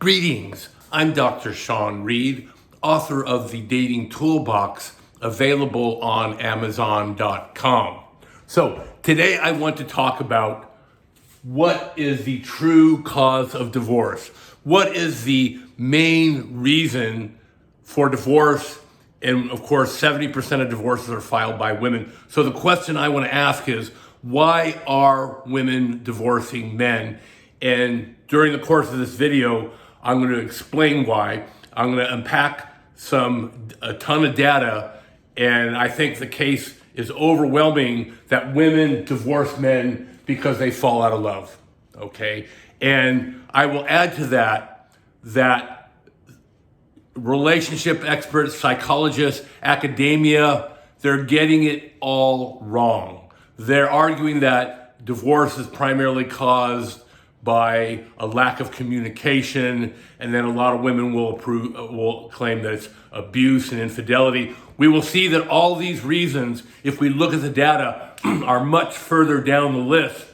Greetings, I'm Dr. Sean Reed, author of the Dating Toolbox, available on Amazon.com. So today I want to talk about what is the true cause of divorce. What is the main reason for divorce? And of course, 70% of divorces are filed by women. So the question I want to ask is, why are women divorcing men? And during the course of this video, I'm going to explain why. I'm going to unpack a ton of data, and I think the case is overwhelming that women divorce men because they fall out of love, okay? And I will add to that relationship experts, psychologists, academia, they're getting it all wrong. They're arguing that divorce is primarily caused by a lack of communication, and then a lot of women will claim that it's abuse and infidelity. We will see that all these reasons, if we look at the data, are much further down the list,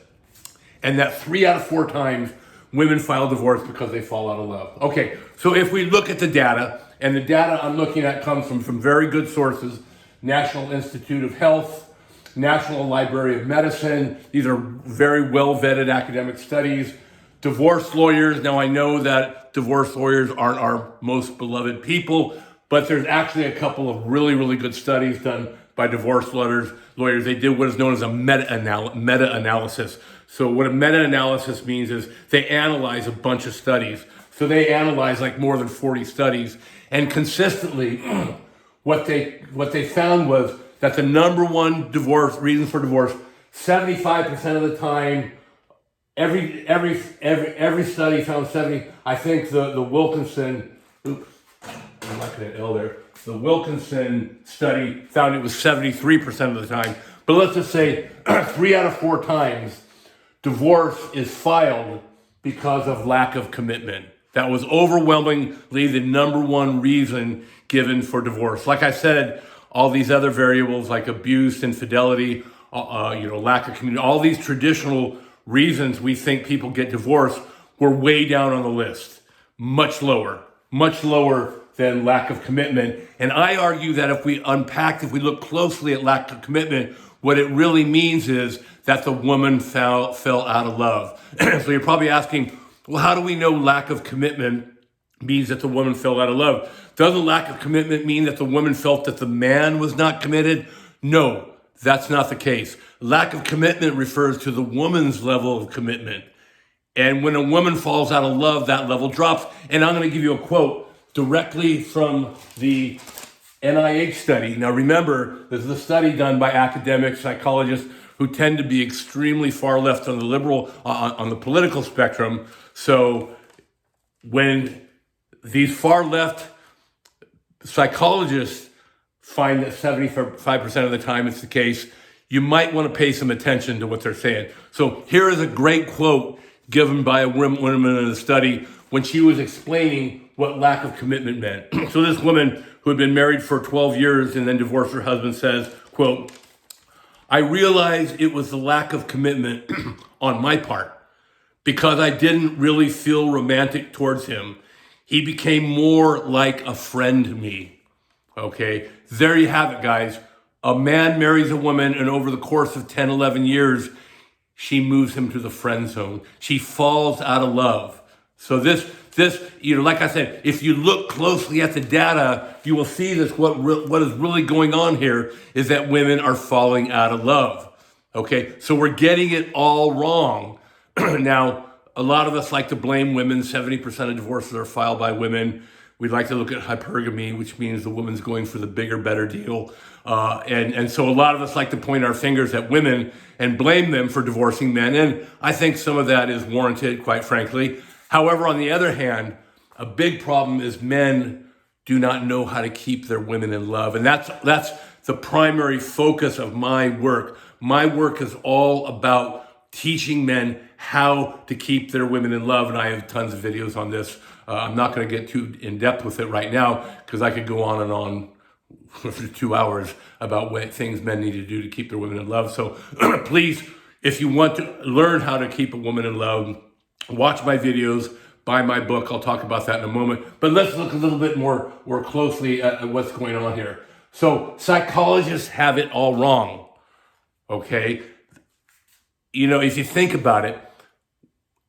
and that 3 out of 4 times women file divorce because they fall out of love. Okay, so if we look at the data, and the data I'm looking at comes from very good sources, National Institute of Health, National Library of Medicine. These are very well-vetted academic studies. Divorce lawyers. Now I know that divorce lawyers aren't our most beloved people, but there's actually a couple of really, really good studies done by divorce lawyers. They did what is known as a meta-analysis. So what a meta-analysis means is they analyze a bunch of studies. So they analyze like more than 40 studies, and consistently what they found was that the number one reason for divorce, 75% of the time, every study found 70. I think the Wilkinson, I'm not going to L there. The Wilkinson study found it was 73% of the time. But let's just say 3 out of 4 times, divorce is filed because of lack of commitment. That was overwhelmingly the number one reason given for divorce. Like I said, all these other variables like abuse, infidelity, lack of community, all these traditional reasons we think people get divorced were way down on the list. Much lower than lack of commitment. And I argue that if we look closely at lack of commitment, what it really means is that the woman fell out of love. So you're probably asking, well, how do we know lack of commitment means that the woman fell out of love? Doesn't lack of commitment mean that the woman felt that the man was not committed? No, that's not the case. Lack of commitment refers to the woman's level of commitment. And when a woman falls out of love, that level drops. And I'm going to give you a quote directly from the NIH study. Now remember, this is a study done by academic psychologists who tend to be extremely far left on the political spectrum. So when these far left psychologists find that 75% of the time it's the case, you might want to pay some attention to what they're saying. So here is a great quote given by a woman in the study when she was explaining what lack of commitment meant. So this woman who had been married for 12 years and then divorced her husband says, quote, "I realized it was the lack of commitment on my part because I didn't really feel romantic towards him. He became more like a friend to me." Okay, there you have it, guys. A man marries a woman, and over the course of 10, 11 years, she moves him to the friend zone. She falls out of love. So this, like I said, if you look closely at the data, you will see this. What is really going on here is that women are falling out of love. Okay, so we're getting it all wrong. Now, a lot of us like to blame women. 70% of divorces are filed by women. We like to look at hypergamy, which means the woman's going for the bigger, better deal. And so a lot of us like to point our fingers at women and blame them for divorcing men. And I think some of that is warranted, quite frankly. However, on the other hand, a big problem is men do not know how to keep their women in love. And that's the primary focus of my work. My work is all about teaching men how to keep their women in love. And I have tons of videos on this. I'm not going to get too in depth with it right now because I could go on and on for 2 hours about what things men need to do to keep their women in love. So please, if you want to learn how to keep a woman in love, watch my videos, buy my book. I'll talk about that in a moment. But let's look a little bit more closely at what's going on here. So psychologists have it all wrong, okay? You know, if you think about it,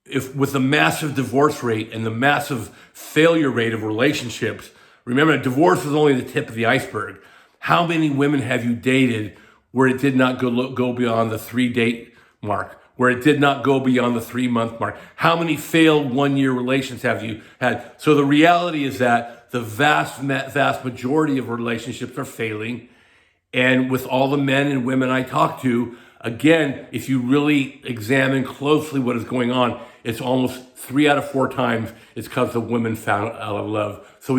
if with the massive divorce rate and the massive failure rate of relationships, remember, divorce is only the tip of the iceberg. How many women have you dated where it did not go beyond the 3-date mark, where it did not go beyond the 3-month mark? How many failed 1-year relations have you had? So the reality is that the vast majority of relationships are failing. And with all the men and women I talk to, again, if you really examine closely what is going on, it's almost 3 out of 4 times it's because the women found out of love. So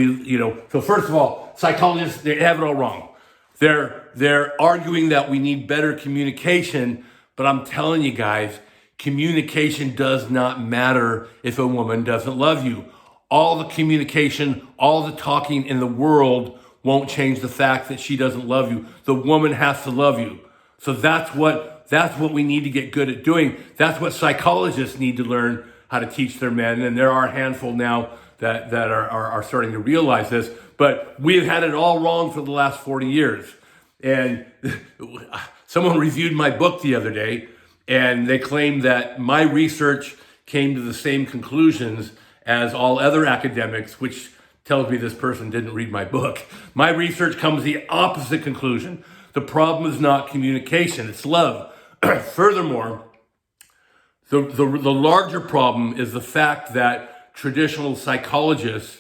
so first of all, psychologists, they have it all wrong. They're arguing that we need better communication, but I'm telling you guys, communication does not matter if a woman doesn't love you. All the communication, all the talking in the world won't change the fact that she doesn't love you. The woman has to love you. So that's what we need to get good at doing. That's what psychologists need to learn how to teach their men. And there are a handful now that are starting to realize this. But we've had it all wrong for the last 40 years. And someone reviewed my book the other day, and they claimed that my research came to the same conclusions as all other academics, which tells me this person didn't read my book. My research comes to the opposite conclusion. The problem is not communication, it's love. Furthermore, the larger problem is the fact that traditional psychologists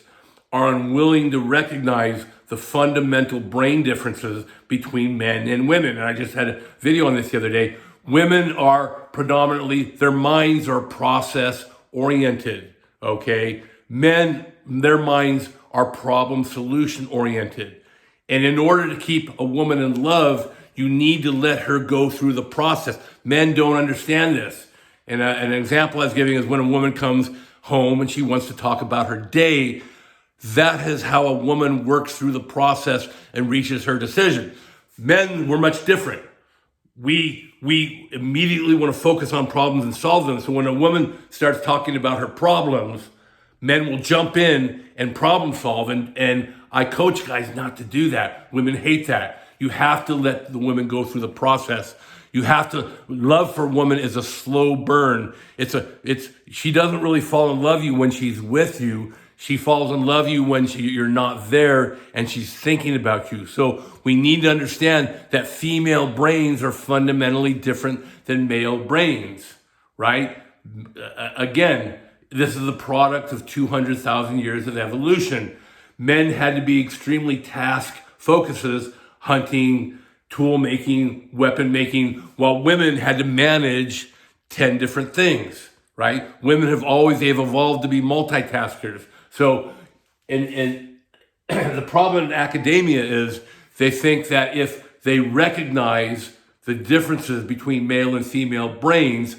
are unwilling to recognize the fundamental brain differences between men and women. And I just had a video on this the other day. Women are predominantly, their minds are process oriented, okay? Men, their minds are problem solution oriented. And in order to keep a woman in love, you need to let her go through the process. Men don't understand this. And an example I was giving is when a woman comes home and she wants to talk about her day. That is how a woman works through the process and reaches her decision. Men, we're much different. We immediately want to focus on problems and solve them. So when a woman starts talking about her problems, men will jump in and problem solve. And I coach guys not to do that. Women hate that. You have to let the women go through the process. You have to, love for a woman is a slow burn. She doesn't really fall in love with you when she's with you. She falls in love with you when you're not there and she's thinking about you. So we need to understand that female brains are fundamentally different than male brains, right? Again, this is the product of 200,000 years of evolution. Men had to be extremely task focuses, hunting, tool making, weapon making, while women had to manage 10 different things, right? Women they've evolved to be multitaskers. So, and the problem in academia is they think that if they recognize the differences between male and female brains,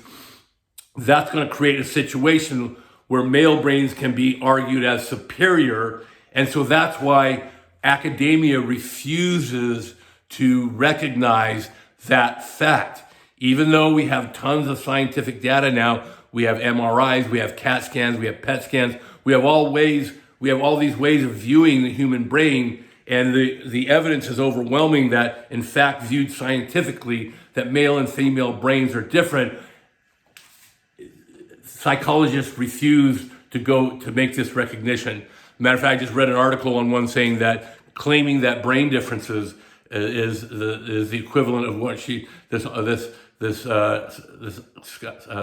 that's going to create a situation where male brains can be argued as superior. And so that's why academia refuses to recognize that fact. Even though we have tons of scientific data now, we have MRIs, we have CAT scans, we have PET scans, we have all these ways of viewing the human brain, and the evidence is overwhelming that, in fact, viewed scientifically, that male and female brains are different. Psychologists refuse to make this recognition. Matter of fact, I just read an article on one saying that claiming that brain differences is the equivalent of what this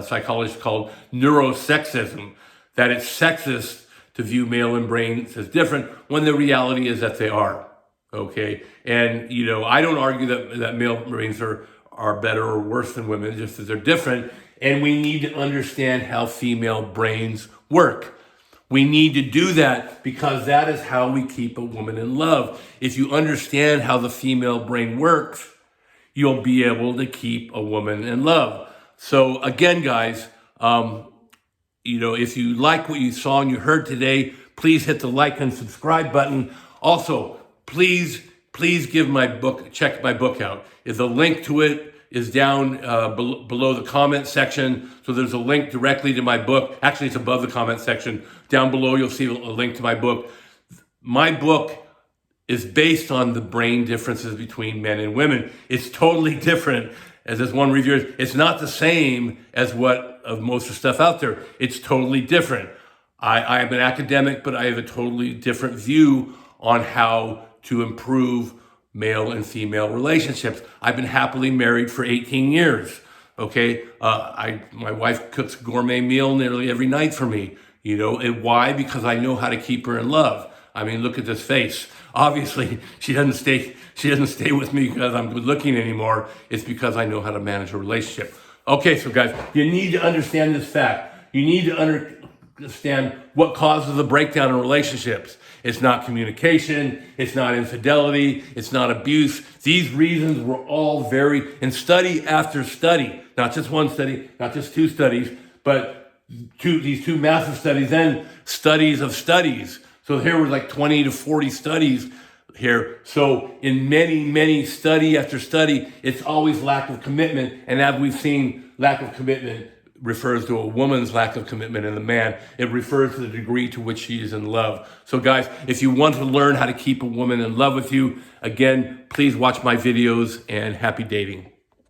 psychologist called neurosexism, that it's sexist to view male and brains as different when the reality is that they are, okay? And, I don't argue that male brains are better or worse than women, just as they're different. And we need to understand how female brains work. We need to do that because that is how we keep a woman in love. If you understand how the female brain works, you'll be able to keep a woman in love. So again, guys, if you like what you saw and you heard today, please hit the like and subscribe button. Also, please give my book, check my book out. The link to it is down below the comment section. So there's a link directly to my book. Actually, it's above the comment section. Down below, you'll see a link to my book. My book is based on the brain differences between men and women. It's totally different. As this one reviewer, it's not the same as what of most of the stuff out there. It's totally different. I am an academic, but I have a totally different view on how to improve male and female relationships. I've been happily married for 18 years. Okay, my wife cooks a gourmet meal nearly every night for me. You know, and why? Because I know how to keep her in love. I mean, look at this face. Obviously, she doesn't stay with me because I'm good looking anymore. It's because I know how to manage a relationship. Okay, so guys, you need to understand this fact. You need to understand what causes the breakdown in relationships. It's not communication. It's not infidelity. It's not abuse. These reasons were all in study after study, not just one study, not just two studies, but these two massive studies and studies of studies. So here were like 20 to 40 studies here. So in many study after study, it's always lack of commitment. And as we've seen, lack of commitment refers to a woman's lack of commitment in the man. It refers to the degree to which she is in love. So guys, if you want to learn how to keep a woman in love with you, again, please watch my videos and happy dating.